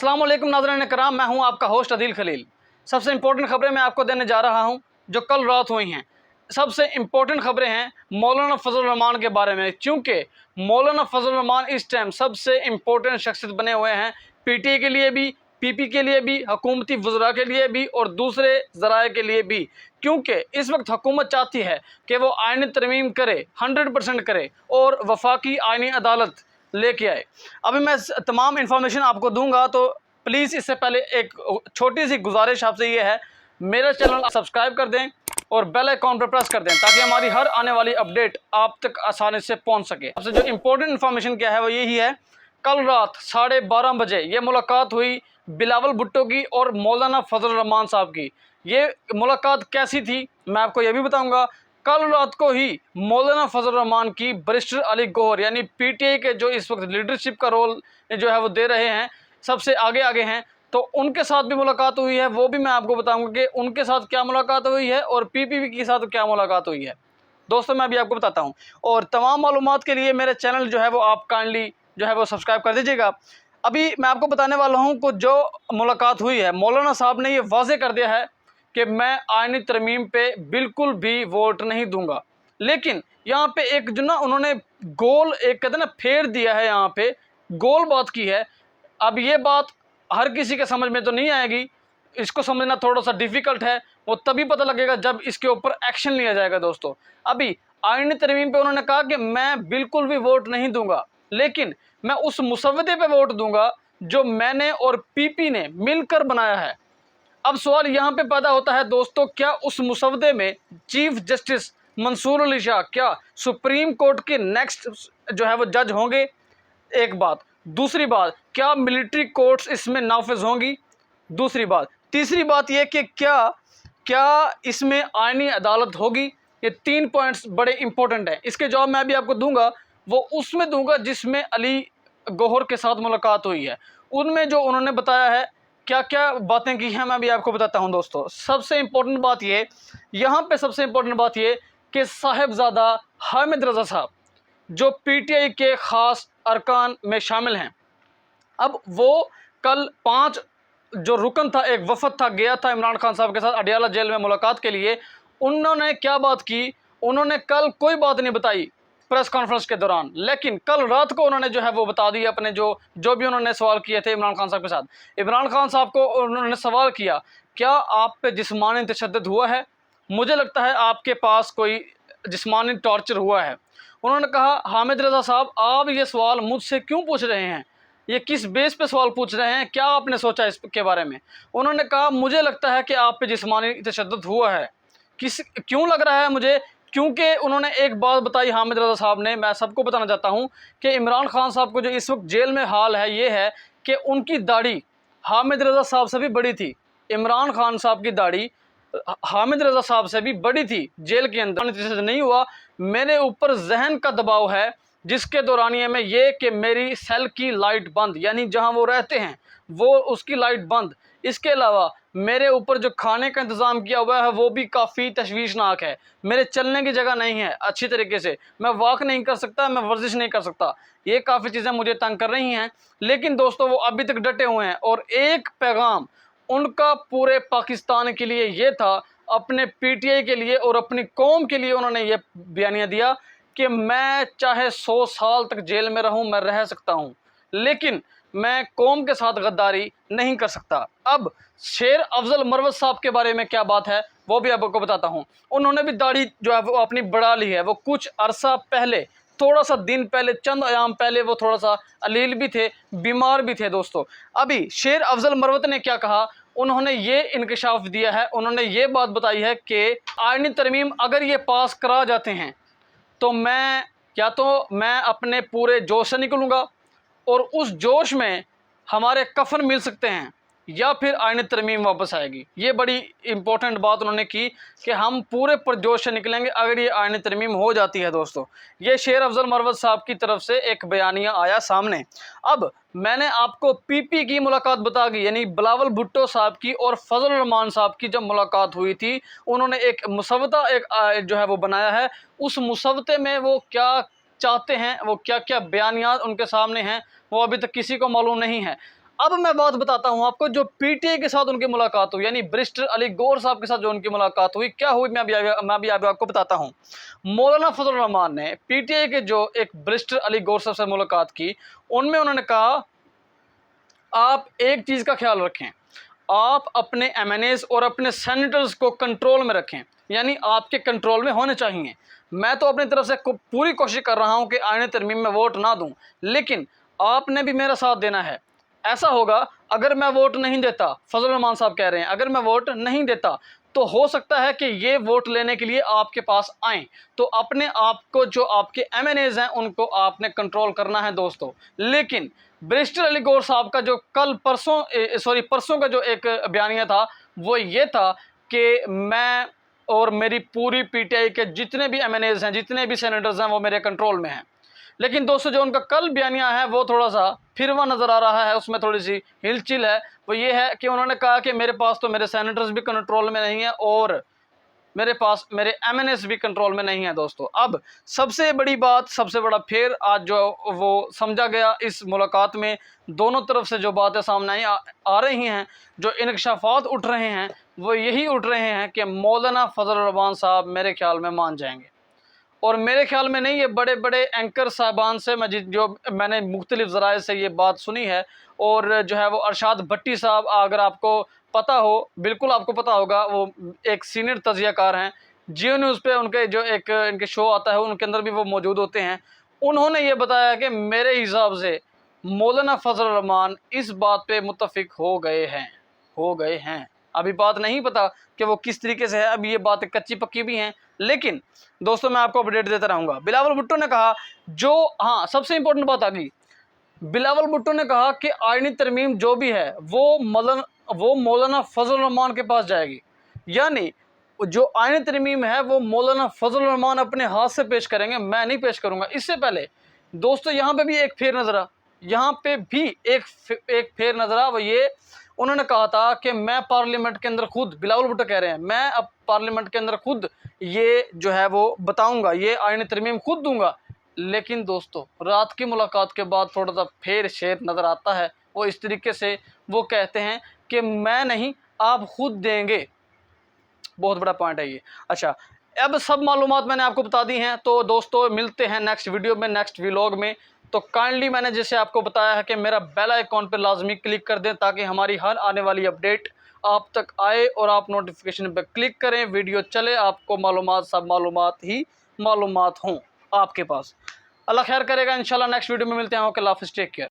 अस्सलाम वालेकुम नाज़रीन कराम, मैं हूं आपका होस्ट अदील खलील। सबसे इंपॉर्टेंट खबरें मैं आपको देने जा रहा हूं जो कल रात हुई हैं। सबसे इंपॉर्टेंट खबरें हैं मौलाना फजल रहमान के बारे में, क्योंकि मौलाना फजल रहमान इस टाइम सबसे इंपॉर्टेंट शख्सियत बने हुए हैं पीटीआई के लिए भी, पीपी के लिए भी, हुकूमती वज़रा के लिए भी और दूसरे ज़राए के लिए भी। क्योंकि इस वक्त हुकूमत चाहती है कि वो आईनी तरमीम करे, 100% करे और वफाकी आईनी अदालत लेके आए। अभी मैं तमाम इन्फॉर्मेशन आपको दूंगा, तो प्लीज़ इससे पहले एक छोटी सी गुजारिश आपसे ये है, मेरा चैनल सब्सक्राइब कर दें और बेल आइकॉन पर प्रेस कर दें ताकि हमारी हर आने वाली अपडेट आप तक आसानी से पहुंच सके। सबसे जो इम्पोर्टेंट इन्फॉर्मेशन क्या है वो यही है, कल रात 12:30 बजे ये मुलाकात हुई बिलावल भुट्टो की और मौलाना फजल रहमान साहब की। ये मुलाकात कैसी थी मैं आपको ये भी बताऊंगा। कल रात को ही मौलाना फजल रहमान की बैरिस्टर अली गौहर यानी पीटीआई के जो इस वक्त लीडरशिप का रोल जो है वो दे रहे हैं, सबसे आगे आगे हैं, तो उनके साथ भी मुलाकात हुई है। वो भी मैं आपको बताऊंगा कि उनके साथ क्या मुलाकात हुई है और पीपीपी के साथ क्या मुलाकात हुई है। दोस्तों मैं भी आपको बताता हूँ, और तमाम मालूमात के लिए मेरे चैनल जो है वो आप काइंडली जो है वो सब्सक्राइब कर दीजिएगा। अभी मैं आपको बताने वाला हूँ कि जो मुलाकात हुई है, मौलाना साहब ने ये वाज़े कर दिया है कि मैं आईनी तरमीम पे बिल्कुल भी वोट नहीं दूंगा। लेकिन यहाँ पे एक जो ना उन्होंने गोल एक कहते ना फेर दिया है, यहाँ पे गोल बात की है। अब ये बात हर किसी के समझ में तो नहीं आएगी, इसको समझना थोड़ा सा डिफ़िकल्ट है, वो तभी पता लगेगा जब इसके ऊपर एक्शन लिया जाएगा। दोस्तों अभी आईनी तरमीम पे उन्होंने कहा कि मैं बिल्कुल भी वोट नहीं दूंगा, लेकिन मैं उस मुसव्वदे पे वोट दूंगा जो मैंने और पीपी ने मिलकर बनाया है। अब सवाल यहाँ पे पैदा होता है दोस्तों, क्या उस मुसवदे में चीफ जस्टिस मंसूर अली शाह क्या सुप्रीम कोर्ट के नेक्स्ट जो है वो जज होंगे? एक बात। दूसरी बात, क्या मिलिट्री कोर्ट्स इसमें नाफिज होंगी? दूसरी बात। तीसरी बात यह कि क्या क्या इसमें आईनी अदालत होगी? ये 3 पॉइंट्स बड़े इंपॉर्टेंट हैं। इसके जवाब मैं भी आपको दूंगा, वो उसमें दूंगा जिसमें अली गौहर के साथ मुलाकात हुई है, उनमें जो उन्होंने बताया है, क्या क्या बातें की हैं, मैं भी आपको बताता हूं। दोस्तों सबसे इंपॉर्टेंट बात ये, यहाँ पे सबसे इंपॉर्टेंट बात ये कि साहिबजादा हामिद रज़ा साहब जो पीटीआई के ख़ास अरकान में शामिल हैं, अब वो कल 5 जो रुकन था, एक वफद था, गया था इमरान खान साहब के साथ अडियाला जेल में मुलाकात के लिए। उन्होंने क्या बात की? उन्होंने कल कोई बात नहीं बताई प्रेस कॉन्फ्रेंस के दौरान, लेकिन कल रात को उन्होंने जो है वो बता दी अपने जो भी उन्होंने सवाल किए थे इमरान खान साहब के साथ। इमरान खान साहब को उन्होंने सवाल किया, क्या आप पे जिस्मानी तशद्दुद हुआ है? मुझे लगता है आपके पास कोई जिस्मानी टॉर्चर हुआ है। उन्होंने कहा, हामिद रज़ा साहब आप ये सवाल मुझसे क्यों पूछ रहे हैं? ये किस बेस पे सवाल पूछ रहे हैं? क्या आपने सोचा इसके बारे में? उन्होंने कहा, मुझे लगता है कि आप पे जिस्मानी तशद्दुद हुआ है। क्यों लग रहा है मुझे? क्योंकि उन्होंने एक बात बताई हामिद रज़ा साहब ने, मैं सबको बताना चाहता हूं कि इमरान खान साहब को जो इस वक्त जेल में हाल है ये है कि उनकी दाढ़ी हामिद रज़ा साहब से भी बड़ी थी। इमरान खान साहब की दाढ़ी हामिद रज़ा साहब से भी बड़ी थी जेल के अंदर। नहीं हुआ, मेरे ऊपर जहन का दबाव है जिसके दौरानिए में ये कि मेरी सेल की लाइट बंद, यानी जहां वो रहते हैं वो उसकी लाइट बंद। इसके अलावा मेरे ऊपर जो खाने का इंतज़ाम किया हुआ है वो भी काफ़ी तशवीशनाक है। मेरे चलने की जगह नहीं है अच्छी तरीके से, मैं वॉक नहीं कर सकता, मैं वर्जिश नहीं कर सकता। ये काफ़ी चीज़ें मुझे तंग कर रही हैं। लेकिन दोस्तों वो अभी तक डटे हुए हैं, और एक पैगाम उनका पूरे पाकिस्तान के लिए ये था, अपने पीटीआई के लिए और अपनी कौम के लिए उन्होंने ये बयानिया दिया कि मैं चाहे 100 साल तक जेल में रहूं, मैं रह सकता हूं, लेकिन मैं कौम के साथ गद्दारी नहीं कर सकता। अब शेर अफजल मरवत साहब के बारे में क्या बात है वो भी आपको बताता हूं। उन्होंने भी दाढ़ी जो है वो अपनी बढ़ा ली है। वो कुछ अरसा पहले, थोड़ा सा दिन पहले, चंद अयाम पहले वो थोड़ा सा अलील भी थे, बीमार भी थे। दोस्तों अभी शेर अफजल मरवत ने क्या कहा, उन्होंने ये इंकशाफ दिया है, उन्होंने ये बात बताई है कि आईनी तरमीम अगर ये पास करा जाते हैं तो मैं या तो मैं अपने पूरे जोश से निकलूँगा और उस जोश में हमारे कफन मिल सकते हैं, या फिर आईनी तरमीम वापस आएगी। ये बड़ी इंपॉर्टेंट बात उन्होंने की कि हम पूरे पुरजोश से निकलेंगे अगर ये आईनी तरमीम हो जाती है। दोस्तों ये शेर अफजल मरवत साहब की तरफ से एक बयानिया आया सामने। अब मैंने आपको पीपी की मुलाकात बता दी, यानी बिलावल भुट्टो साहब की और फजल रहमान साहब की जब मुलाकात हुई थी, उन्होंने एक मुसवदा एक जो है वो बनाया है। उस मुसवदे में वो क्या चाहते हैं, वो क्या क्या बयानियात उनके सामने हैं, वो अभी तक किसी को मालूम नहीं है। अब मैं बात बताता हूं आपको, जो पीटीआई के साथ उनकी मुलाकात हुई, यानी बैरिस्टर अली गौर साहब के साथ जो उनकी मुलाकात हुई, क्या हुई मैं भी आपको बताता हूं। मौलाना फजल रहमान ने पीटीआई के जो एक बैरिस्टर अली गौर साहब से मुलाकात की, उनमें उन्होंने कहा आप एक चीज़ का ख्याल रखें, आप अपने एमएनएस और अपने सेनेटर्स को कंट्रोल में रखें, यानी आपके कंट्रोल में होने चाहिए। मैं तो अपनी तरफ से पूरी कोशिश कर रहा हूं कि आईनी तरमीम में वोट ना दूं, लेकिन आपने भी मेरा साथ देना है। ऐसा होगा अगर मैं वोट नहीं देता, फजल रहमान साहब कह रहे हैं, अगर मैं वोट नहीं देता तो हो सकता है कि ये वोट लेने के लिए आपके पास आएँ। तो अपने आप को, जो आपके एमएनएज हैं, उनको आपने कंट्रोल करना है दोस्तों। लेकिन बैरिस्टर अली गौर साहब का जो परसों का जो एक बयानिया था, वो ये था कि मैं और मेरी पूरी पीटीआई के जितने भी एमएनएज हैं, जितने भी सेनेटर्स हैं, वो मेरे कंट्रोल में हैं। लेकिन दोस्तों जो उनका कल बयानिया है वो थोड़ा सा फिरवा नज़र आ रहा है, उसमें थोड़ी सी हिलचिल है। वो ये है कि उन्होंने कहा कि मेरे पास तो मेरे सेनेटर्स भी कंट्रोल में नहीं है और मेरे पास मेरे एमएनएस भी कंट्रोल में नहीं है दोस्तों। अब सबसे बड़ी बात, सबसे बड़ा फेर आज जो वो समझा गया इस मुलाकात में, दोनों तरफ से जो बातें सामने आ रही हैं, जो इंकशाफात उठ रहे हैं, वो यही उठ रहे हैं कि मौलाना फजल रहमान साहब मेरे ख्याल में मान जाएंगे। और मेरे ख्याल में नहीं, ये बड़े बड़े एंकर साहबान से मैंने मुख्तलिफ ज़राए से ये बात सुनी है। और जो है वो अरशाद भट्टी साहब, अगर आपको पता हो, बिल्कुल आपको पता होगा, वो एक सीनियर तजियाकार हैं, जियो न्यूज़ पे उनके जो एक इनके शो आता है उनके अंदर भी वो मौजूद होते हैं। उन्होंने ये बताया कि मेरे हिसाब से मौलाना फजल रहमान इस बात पे मुत्तफिक हो गए हैं। अभी बात नहीं पता कि वो किस तरीके से है, अभी ये बातें कच्ची पक्की भी हैं, लेकिन दोस्तों मैं आपको अपडेट देता रहूँगा। बिलावल भुट्टो ने कहा, हाँ सबसे इंपॉर्टेंट बात आ गई, बिलावल भुट्टो ने कहा कि आईनी तरमीम जो भी है वो मौलाना फजल रहमान के पास जाएगी, यानी जो आईनी तरमीम है वो मौलाना फजल रहमान अपने हाथ से पेश करेंगे, मैं नहीं पेश करूँगा। इससे पहले दोस्तों यहाँ पे भी एक फेर नज़र आ, वो ये उन्होंने कहा था कि मैं पार्लियामेंट के अंदर खुद, बिलावल भुट्टो कह रहे हैं, मैं अब पार्लियामेंट के अंदर खुद ये जो है वो बताऊंगा, ये आईनी तरमीम खुद दूंगा। लेकिन दोस्तों रात की मुलाकात के बाद थोड़ा सा फेर शेर नज़र आता है। वो इस तरीके से वो कहते हैं कि मैं नहीं, आप खुद देंगे। बहुत बड़ा पॉइंट है ये। अच्छा, अब सब मालूमात मैंने आपको बता दी हैं, तो दोस्तों मिलते हैं नेक्स्ट वीडियो में, नेक्स्ट व्लॉग में। तो काइंडली मैंने जैसे आपको बताया है कि मेरा बेल आइकॉन पर लाजमी क्लिक कर दें ताकि हमारी हर आने वाली अपडेट आप तक आए और आप नोटिफिकेशन पर क्लिक करें, वीडियो चले, आपको सब मालूमात हों आपके पास। अल्लाह खैर करेगा, इंशाल्लाह नेक्स्ट वीडियो में मिलते हैं। ओके, अल्लाह हाफ़िज़, टेक केयर।